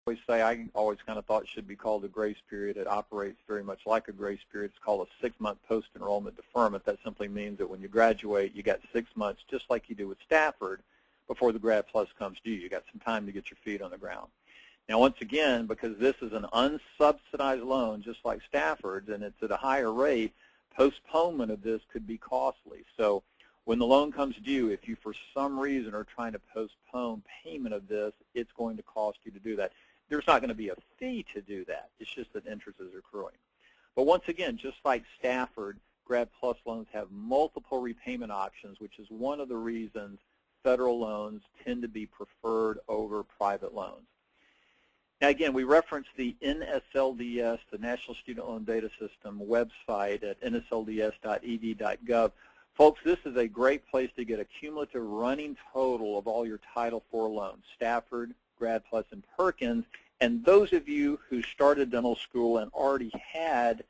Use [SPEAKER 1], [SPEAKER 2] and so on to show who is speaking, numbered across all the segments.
[SPEAKER 1] always say, I always kind of thought it should be called a grace period. It operates very much like a grace period. It's called a 6-month post-enrollment deferment. That simply means that when you graduate, you got 6 months, just like you do with Stafford, before the Grad Plus comes due. You got some time to get your feet on the ground. Now, once again, because this is an unsubsidized loan, just like Stafford's, and it's at a higher rate, postponement of this could be costly. So when the loan comes due, if you for some reason are trying to postpone payment of this, it's going to cost you to do that. There's not going to be a fee to do that. It's just that interest is accruing. But once again, just like Stafford, Grad Plus loans have multiple repayment options, which is one of the reasons federal loans tend to be preferred over private loans. Now, again, we reference the NSLDS, the National Student Loan Data System website at nslds.ed.gov. Folks, this is a great place to get a cumulative running total of all your Title IV loans, Stafford, Grad Plus, and Perkins. And those of you who started dental school and already had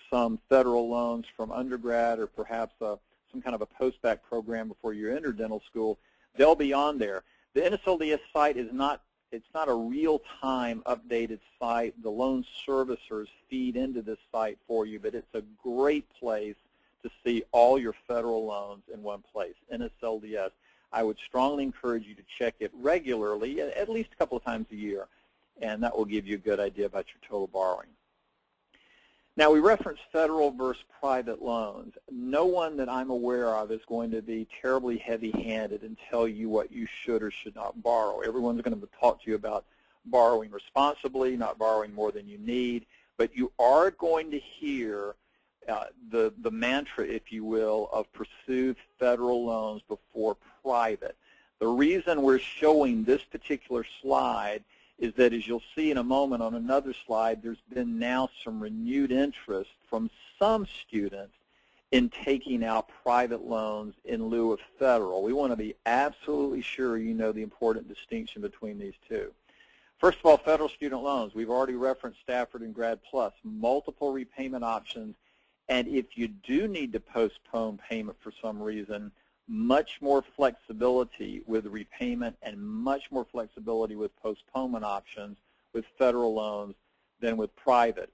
[SPEAKER 1] some federal loans from undergrad or perhaps some kind of a post-bac program before you entered dental school, they'll be on there. The NSLDS site is not a real-time updated site. The loan servicers feed into this site for you, but it's a great place to see all your federal loans in one place, NSLDS. I would strongly encourage you to check it regularly, at least a couple of times a year, and that will give you a good idea about your total borrowing. Now, we reference federal versus private loans. No one that I'm aware of is going to be terribly heavy-handed and tell you what you should or should not borrow. Everyone's going to talk to you about borrowing responsibly, not borrowing more than you need, but you are going to hear the mantra, if you will, of pursue federal loans before private. The reason we're showing this particular slide is that, as you'll see in a moment on another slide, there's been now some renewed interest from some students in taking out private loans in lieu of federal. We want to be absolutely sure you know the important distinction between these two. First of all, federal student loans. We've already referenced Stafford and Grad Plus, multiple repayment options, and if you do need to postpone payment for some reason, much more flexibility with repayment and much more flexibility with postponement options with federal loans than with private.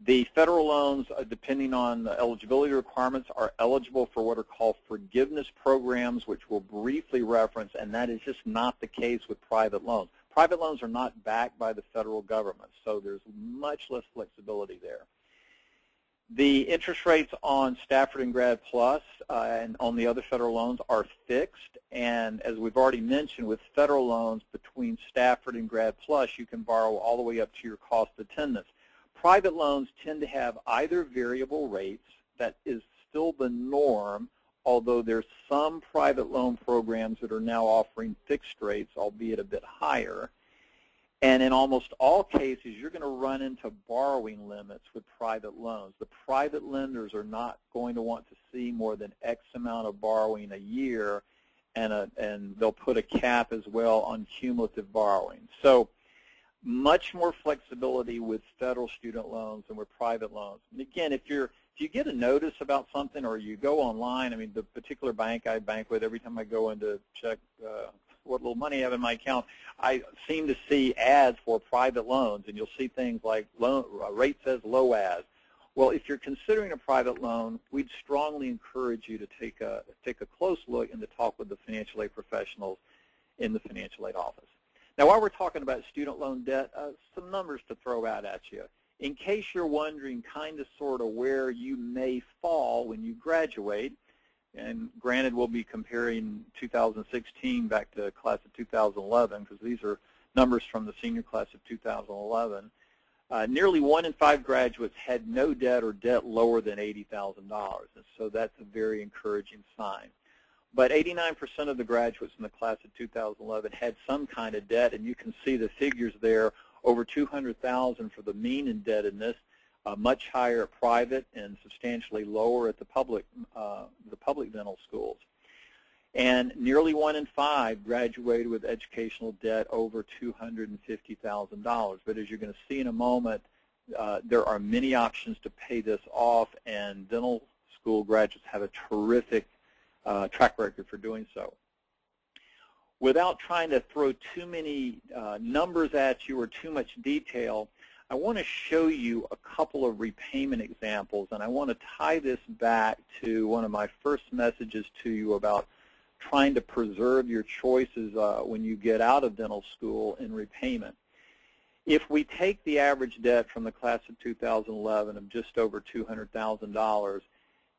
[SPEAKER 1] The federal loans, depending on the eligibility requirements, are eligible for what are called forgiveness programs, which we'll briefly reference, and that is just not the case with private loans. Private loans are not backed by the federal government, so there's much less flexibility there. The interest rates on Stafford and Grad Plus and on the other federal loans are fixed, and as we've already mentioned, with federal loans between Stafford and Grad Plus, you can borrow all the way up to your cost of attendance. Private loans tend to have either variable rates, that is still the norm, although there's some private loan programs that are now offering fixed rates, albeit a bit higher. And in almost all cases, you're going to run into borrowing limits with private loans. The private lenders are not going to want to see more than X amount of borrowing a year, and they'll put a cap as well on cumulative borrowing. So much more flexibility with federal student loans than with private loans. And again, if you get a notice about something or you go online, I mean, the particular bank I bank with, every time I go in to check what little money I have in my account, I seem to see ads for private loans, and you'll see things like rate says low as. Well, if you're considering a private loan, we'd strongly encourage you to take a close look and to talk with the financial aid professionals in the financial aid office. Now, while we're talking about student loan debt, some numbers to throw out at you. In case you're wondering kind of sort of where you may fall when you graduate, and granted we'll be comparing 2016 back to class of 2011 because these are numbers from the senior class of 2011, nearly 1 in 5 graduates had no debt or debt lower than $80,000, and so that's a very encouraging sign. But 89% of the graduates in the class of 2011 had some kind of debt, and you can see the figures there, over $200,000 for the mean indebtedness, much higher at private and substantially lower at the public dental schools. And nearly 1 in 5 graduated with educational debt over $250,000. But as you're going to see in a moment, there are many options to pay this off, and dental school graduates have a terrific track record for doing so. without trying to throw too many numbers at you or too much detail, I want to show you a couple of repayment examples, and I want to tie this back to one of my first messages to you about trying to preserve your choices when you get out of dental school in repayment. If we take the average debt from the class of 2011 of just over $200,000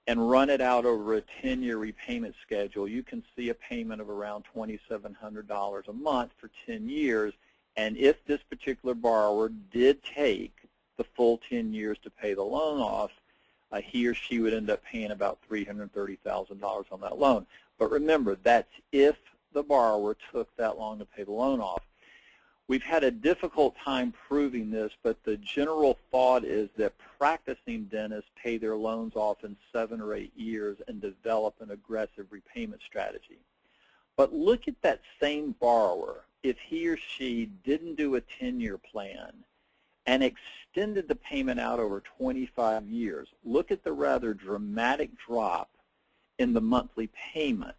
[SPEAKER 1] and run it out over a 10-year repayment schedule, you can see a payment of around $2,700 a month for 10 years. And if this particular borrower did take the full 10 years to pay the loan off, he or she would end up paying about $330,000 on that loan. But remember, that's if the borrower took that long to pay the loan off. We've had a difficult time proving this, but the general thought is that practicing dentists pay their loans off in 7 or 8 years and develop an aggressive repayment strategy. But look at that same borrower. If he or she didn't do a 10-year plan and extended the payment out over 25 years, look at the rather dramatic drop in the monthly payment,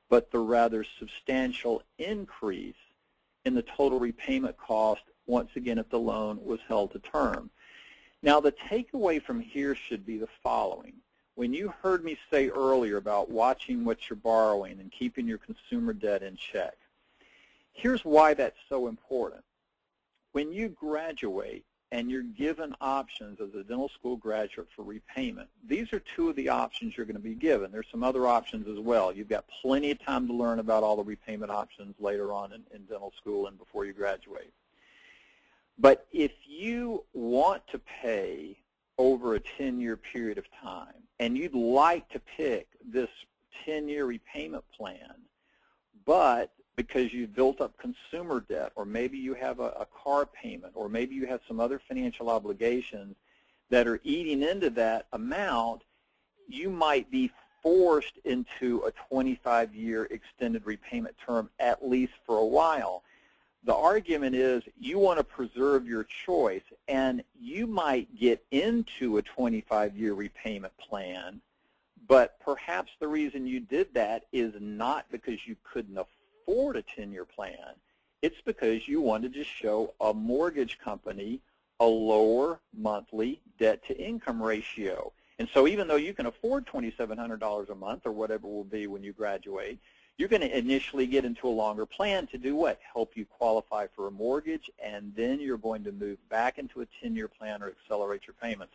[SPEAKER 1] but the rather substantial increase in the total repayment cost, once again, if the loan was held to term. Now, the takeaway from here should be the following. When you heard me say earlier about watching what you're borrowing and keeping your consumer debt in check, here's why that's so important. When you graduate and you're given options as a dental school graduate for repayment, these are 2 of the options you're going to be given. There's some other options as well. You've got plenty of time to learn about all the repayment options later on in dental school and before you graduate. But if you want to pay over a 10-year period of time and you'd like to pick this 10-year repayment plan, but because you've built up consumer debt, or maybe you have a car payment, or maybe you have some other financial obligations that are eating into that amount, you might be forced into a 25-year extended repayment term, at least for a while. The argument is you want to preserve your choice, and you might get into a 25-year repayment plan, but perhaps the reason you did that is not because you couldn't afford a 10-year plan. It's because you wanted to show a mortgage company a lower monthly debt-to-income ratio. And so even though you can afford $2,700 a month or whatever it will be when you graduate, you're going to initially get into a longer plan to do what? Help you qualify for a mortgage, and then you're going to move back into a 10-year plan or accelerate your payments.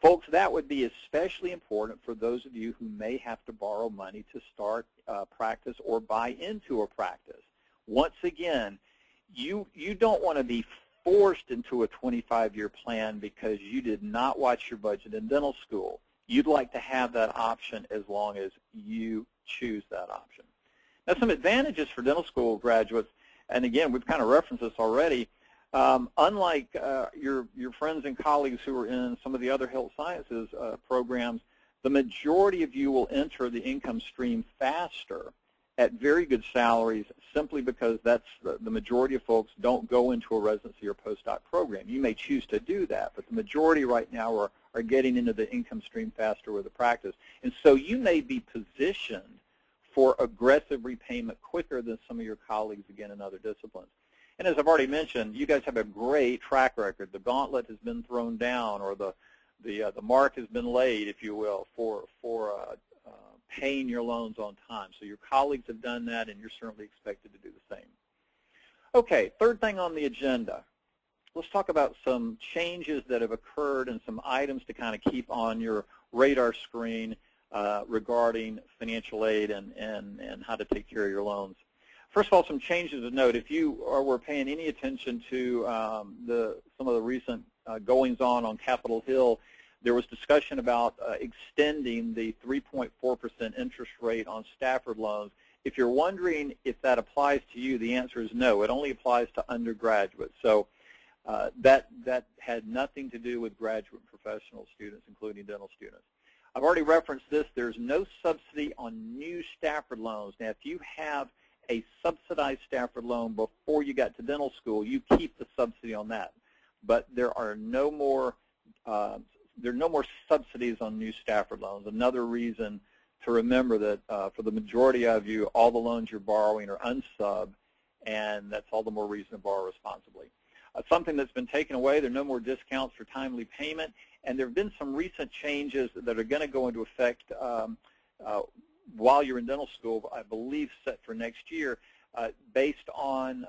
[SPEAKER 1] Folks, that would be especially important for those of you who may have to borrow money to start practice or buy into a practice. Once again, you don't want to be forced into a 25-year plan because you did not watch your budget in dental school. You'd like to have that option as long as you choose that option. Now, some advantages for dental school graduates, and again, we've kind of referenced this already. Unlike your friends and colleagues who are in some of the other health sciences programs, the majority of you will enter the income stream faster at very good salaries simply because that's the majority of folks don't go into a residency or postdoc program. You may choose to do that, but the majority right now are getting into the income stream faster with the practice. And so you may be positioned for aggressive repayment quicker than some of your colleagues, again, in other disciplines. And as I've already mentioned, you guys have a great track record. The gauntlet has been thrown down, or the mark has been laid, if you will, for paying your loans on time. So your colleagues have done that, and you're certainly expected to do the same. Okay, third thing on the agenda. Let's talk about some changes that have occurred and some items to kind of keep on your radar screen regarding financial aid and how to take care of your loans. First of all, some changes of note. If you were paying any attention to some of the recent goings-on Capitol Hill, there was discussion about extending the 3.4% interest rate on Stafford loans. If you're wondering if that applies to you, the answer is no. It only applies to undergraduates. So that had nothing to do with graduate and professional students, including dental students. I've already referenced this. There's no subsidy on new Stafford loans. Now, if you have a subsidized Stafford loan before you got to dental school, you keep the subsidy on that. But there are no more subsidies on new Stafford loans. Another reason to remember that for the majority of you, all the loans you're borrowing are unsub, and that's all the more reason to borrow responsibly. Something that's been taken away, there are no more discounts for timely payment, and there have been some recent changes that are going to go into effect while you're in dental school, I believe set for next year, based on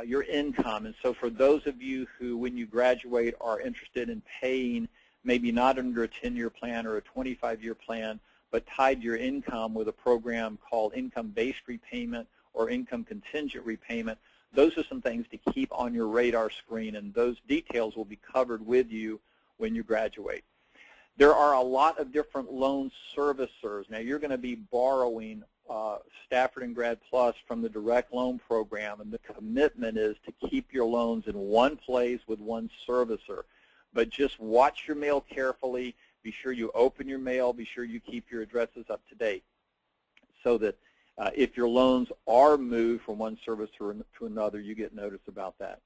[SPEAKER 1] your income. And so for those of you who, when you graduate, are interested in paying maybe not under a 10-year plan or a 25-year plan, but tied your income with a program called income-based repayment or income contingent repayment, those are some things to keep on your radar screen, and those details will be covered with you when you graduate. There are a lot of different loan servicers. Now, you're going to be borrowing Stafford and Grad Plus from the direct loan program, and the commitment is to keep your loans in one place with one servicer. But just watch your mail carefully. Be sure you open your mail. Be sure you keep your addresses up to date so that if your loans are moved from one servicer to another, you get notice about that.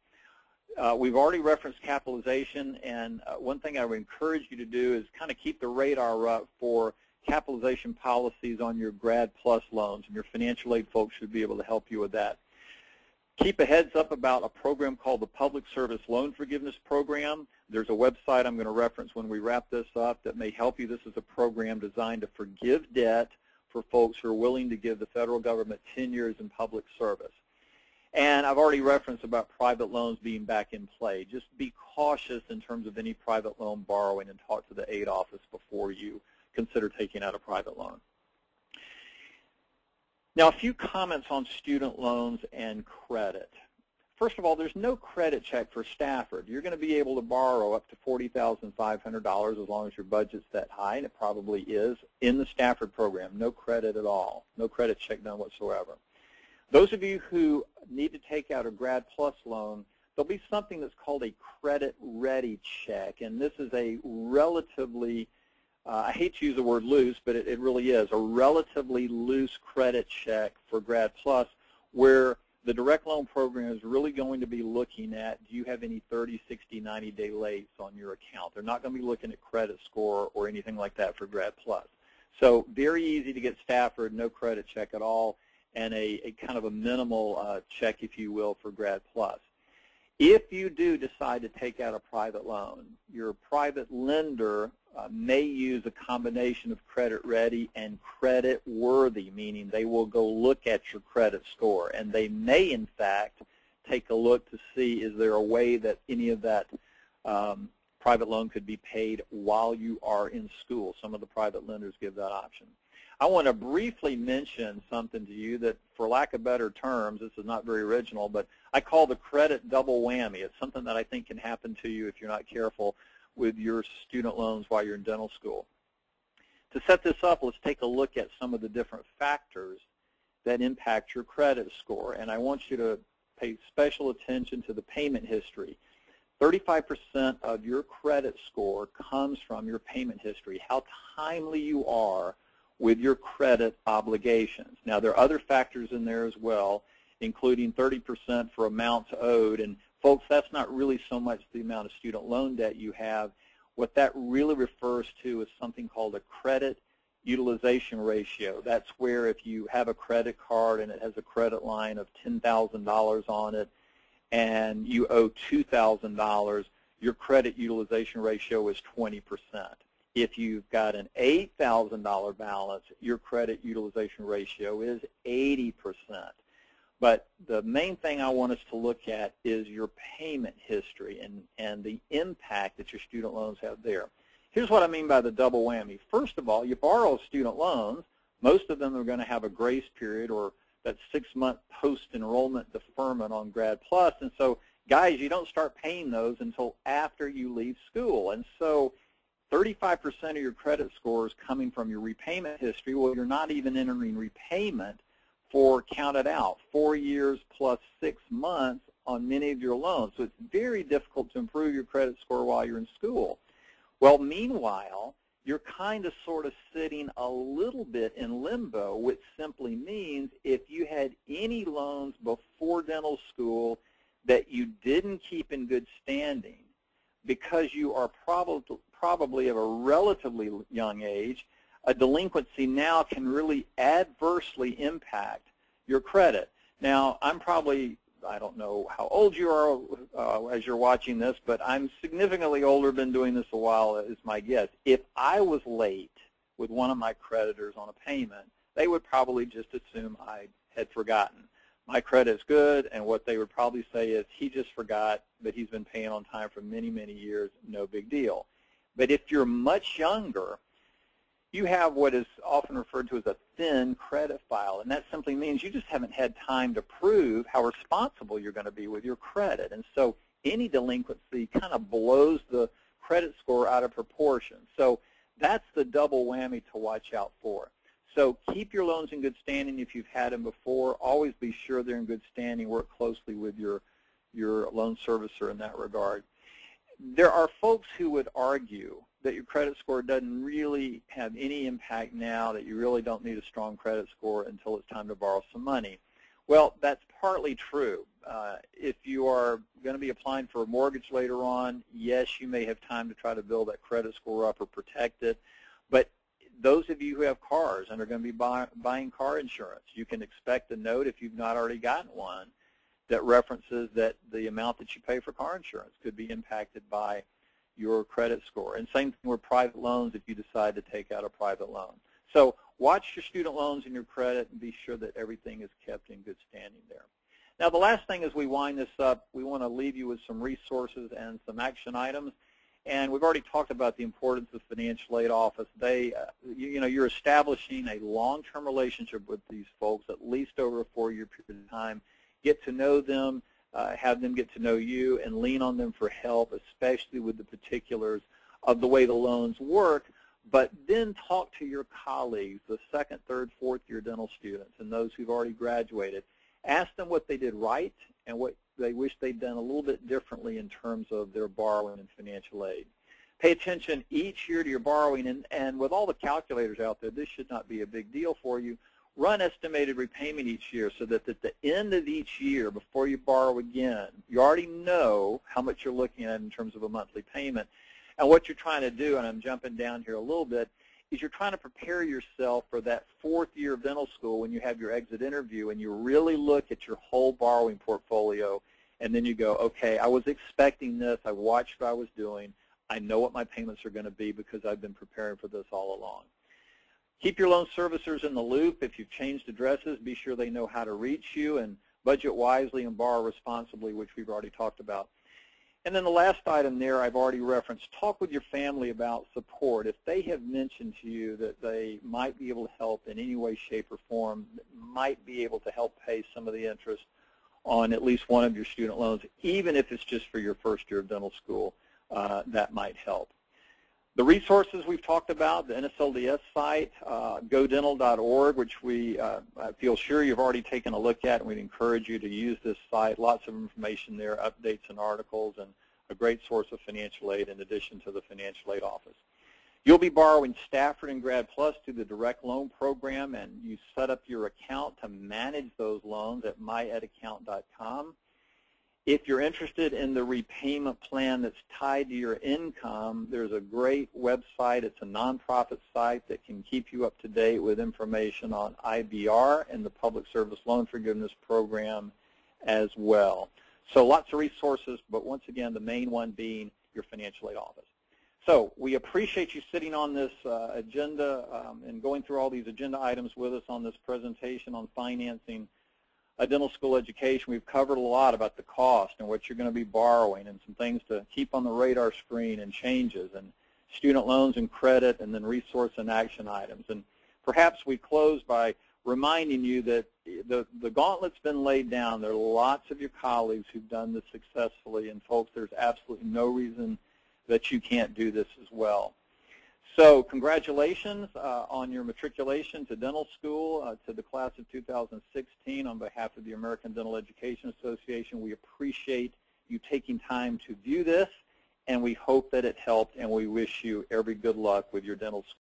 [SPEAKER 1] We've already referenced capitalization, and one thing I would encourage you to do is kind of keep the radar up for capitalization policies on your Grad Plus loans, and your financial aid folks should be able to help you with that. Keep a heads up about a program called the Public Service Loan Forgiveness Program. There's a website I'm going to reference when we wrap this up that may help you. This is a program designed to forgive debt for folks who are willing to give the federal government 10 years in public service. And I've already referenced about private loans being back in play. Just be cautious in terms of any private loan borrowing and talk to the aid office before you consider taking out a private loan. Now, a few comments on student loans and credit. First of all, there's no credit check for Stafford. You're going to be able to borrow up to $40,500 as long as your budget's that high, and it probably is, in the Stafford program. No credit at all. No credit check done whatsoever. Those of you who need to take out a Grad Plus loan, there'll be something that's called a credit ready check, and this is a relatively, I hate to use the word loose, but it really is, a relatively loose credit check for Grad Plus, where the direct loan program is really going to be looking at, do you have any 30, 60, 90-day lates on your account? They're not going to be looking at credit score or anything like that for Grad Plus. So very easy to get Stafford, no credit check at all, and a kind of a minimal check, if you will, for Grad Plus. If you do decide to take out a private loan, your private lender may use a combination of credit ready and credit worthy, meaning they will go look at your credit score, and they may in fact take a look to see is there a way that any of that private loan could be paid while you are in school. Some of the private lenders give that option. I want to briefly mention something to you that, for lack of better terms, this is not very original, but I call the credit double whammy. It's something that I think can happen to you if you're not careful with your student loans while you're in dental school. To set this up, let's take a look at some of the different factors that impact your credit score, and I want you to pay special attention to the payment history. 35% of your credit score comes from your payment history, how timely you are with your credit obligations. Now, there are other factors in there as well, including 30% for amounts owed. And folks, that's not really so much the amount of student loan debt you have. What that really refers to is something called a credit utilization ratio. That's where if you have a credit card and it has a credit line of $10,000 on it and you owe $2,000, your credit utilization ratio is 20%. If you've got an $8,000 balance, your credit utilization ratio is 80%. But the main thing I want us to look at is your payment history and the impact that your student loans have there. Here's what I mean by the double whammy. First of all, you borrow student loans. Most of them are going to have a grace period or that 6-month post-enrollment deferment on Grad Plus. And so, guys, you don't start paying those until after you leave school. And so 35% of your credit score is coming from your repayment history. Well, you're not even entering repayment for, count it out, 4 years plus 6 months on many of your loans. So it's very difficult to improve your credit score while you're in school. Well, meanwhile, you're kind of sort of sitting a little bit in limbo, which simply means if you had any loans before dental school that you didn't keep in good standing because you are probably of a relatively young age, a delinquency now can really adversely impact your credit. Now, I don't know how old you are as you're watching this, but I'm significantly older, been doing this a while, is my guess. If I was late with one of my creditors on a payment, they would probably just assume I had forgotten. My credit's good, and what they would probably say is, he just forgot, but he's been paying on time for many, many years, no big deal. But if you're much younger, you have what is often referred to as a thin credit file, and that simply means you just haven't had time to prove how responsible you're going to be with your credit. And so any delinquency kind of blows the credit score out of proportion. So that's the double whammy to watch out for. So keep your loans in good standing if you've had them before. Always be sure they're in good standing. Work closely with your loan servicer in that regard. There are folks who would argue that your credit score doesn't really have any impact now, that you really don't need a strong credit score until it's time to borrow some money. Well, that's partly true. If you are going to be applying for a mortgage later on, yes, you may have time to try to build that credit score up or protect it. But those of you who have cars and are going to be buying car insurance, you can expect a note, if you've not already gotten one, that references that the amount that you pay for car insurance could be impacted by your credit score. And same thing with private loans if you decide to take out a private loan. So watch your student loans and your credit and be sure that everything is kept in good standing there. Now, the last thing as we wind this up, we want to leave you with some resources and some action items. And we've already talked about the importance of financial aid office. You're establishing a long-term relationship with these folks, at least over a 4-year period of time. Get to know them, have them get to know you, and lean on them for help, especially with the particulars of the way the loans work. But then talk to your colleagues, the 2nd, 3rd, 4th-year dental students, and those who've already graduated. Ask them what they did right and what they wish they'd done a little bit differently in terms of their borrowing and financial aid. Pay attention each year to your borrowing, and with all the calculators out there, this should not be a big deal for you. Run estimated repayment each year so that at the end of each year, before you borrow again, you already know how much you're looking at in terms of a monthly payment. And what you're trying to do, and I'm jumping down here a little bit, is you're trying to prepare yourself for that 4th year of dental school when you have your exit interview and you really look at your whole borrowing portfolio, and then you go, okay, I was expecting this, I watched what I was doing, I know what my payments are going to be because I've been preparing for this all along. Keep your loan servicers in the loop. If you've changed addresses, be sure they know how to reach you, and budget wisely and borrow responsibly, which we've already talked about. And then the last item there I've already referenced, talk with your family about support. If they have mentioned to you that they might be able to help in any way, shape, or form, might be able to help pay some of the interest on at least one of your student loans, even if it's just for your 1st year of dental school, that might help. The resources we've talked about, the NSLDS site, godental.org, which I feel sure you've already taken a look at, and we'd encourage you to use this site. Lots of information there, updates and articles, and a great source of financial aid in addition to the financial aid office. You'll be borrowing Stafford and Grad Plus through the direct loan program, and you set up your account to manage those loans at myedaccount.com. If you're interested in the repayment plan that's tied to your income, there's a great website. It's a nonprofit site that can keep you up to date with information on IBR and the Public Service Loan Forgiveness Program as well. So lots of resources, but once again, the main one being your financial aid office. So we appreciate you sitting on this agenda and going through all these agenda items with us on this presentation on financing a dental school education. We've covered a lot about the cost and what you're going to be borrowing and some things to keep on the radar screen and changes and student loans and credit and then resource and action items. And perhaps we close by reminding you that the gauntlet's been laid down. There are lots of your colleagues who've done this successfully, and folks, there's absolutely no reason that you can't do this as well. So congratulations on your matriculation to dental school, to the class of 2016. On behalf of the American Dental Education Association, we appreciate you taking time to view this, and we hope that it helped, and we wish you every good luck with your dental school.